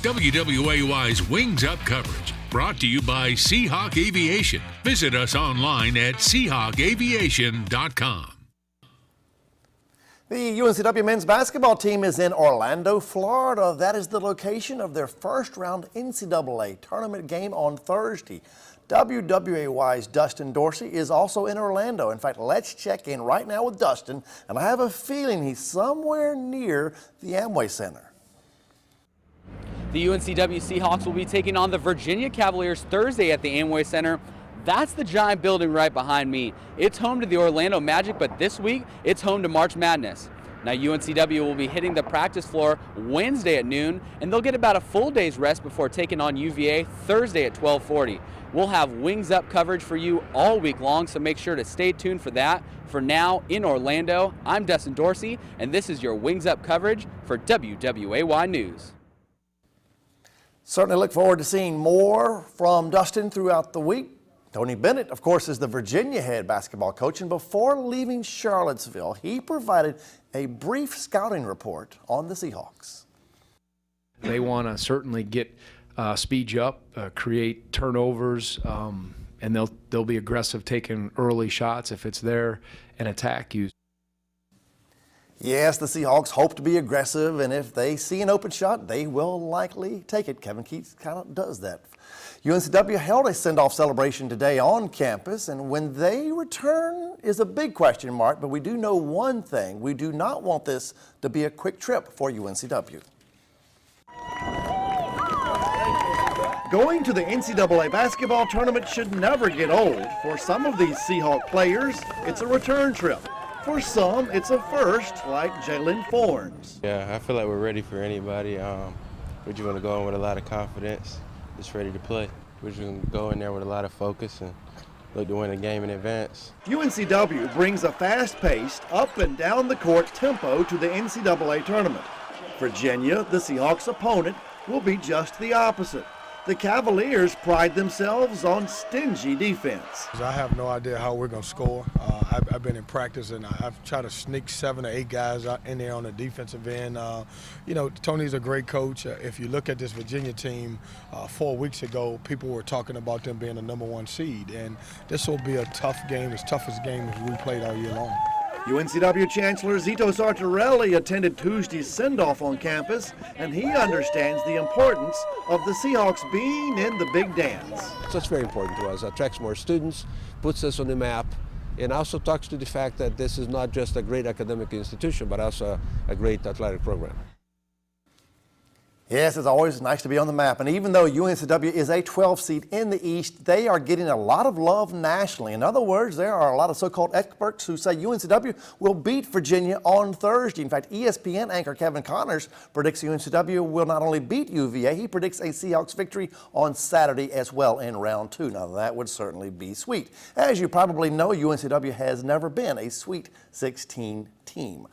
WWAY's Wings Up coverage, brought to you by Seahawk Aviation. Visit us online at SeahawkAviation.com. The UNCW men's basketball team is in Orlando, Florida. That is the location of their first-round NCAA tournament game on Thursday. WWAY's Dustin Dorsey is also in Orlando. In fact, let's check in right now with Dustin, and I have a feeling he's somewhere near the Amway Center. The UNCW Seahawks will be taking on the Virginia Cavaliers Thursday at the Amway Center. That's the giant building right behind me. It's home to the Orlando Magic, but this week it's home to March Madness. Now UNCW will be hitting the practice floor Wednesday at noon, and they'll get about a full day's rest before taking on UVA Thursday at 12:40. We'll have Wings Up coverage for you all week long, so make sure to stay tuned for that. For now, in Orlando, I'm Dustin Dorsey, and this is your Wings Up coverage for WWAY News. Certainly look forward to seeing more from Dustin throughout the week. Tony Bennett, of course, is the Virginia head basketball coach, and before leaving Charlottesville, he provided a brief scouting report on the Seahawks. They want to certainly get speed you up, create turnovers, and they'll be aggressive taking early shots if it's there and attack you. Yes, the Seahawks hope to be aggressive, and if they see an open shot, they will likely take it. Kevin Keats kind of does that. UNCW held a send-off celebration today on campus, and when they return is a big question mark, but we do know one thing. We do not want this to be a quick trip for UNCW. Going to the NCAA basketball tournament should never get old. For some of these Seahawk players, it's a return trip. For some, it's a first, like Jalen Fornes. Yeah, I feel like we're ready for anybody. We just want to go in with a lot of confidence, just ready to play. We're just going to go in there with a lot of focus and look to win the game in advance. UNCW brings a fast-paced, up and down the court tempo to the NCAA tournament. Virginia, the Seahawks' opponent, will be just the opposite. The Cavaliers pride themselves on stingy defense. I have no idea how we're going to score. I've been in practice, and I've tried to sneak 7 or 8 guys out in there on the defensive end. You know, Tony's a great coach. If you look at this Virginia team, 4 weeks ago, people were talking about them being the #1 seed, and this will be a tough game, as toughest game we played all year long. UNCW Chancellor Zito Sartorelli attended Tuesday's send-off on campus, and he understands the importance of the Seahawks being in the big dance. So it's very important to us. It attracts more students, puts us on the map, and also talks to the fact that this is not just a great academic institution, but also a great athletic program. Yes, it's always nice to be on the map. And even though UNCW is a 12 seed in the East, they are getting a lot of love nationally. In other words, there are a lot of so-called experts who say UNCW will beat Virginia on Thursday. In fact, ESPN anchor Kevin Connors predicts UNCW will not only beat UVA, he predicts a Seahawks victory on Saturday as well in round 2. Now, that would certainly be sweet. As you probably know, UNCW has never been a Sweet 16 team.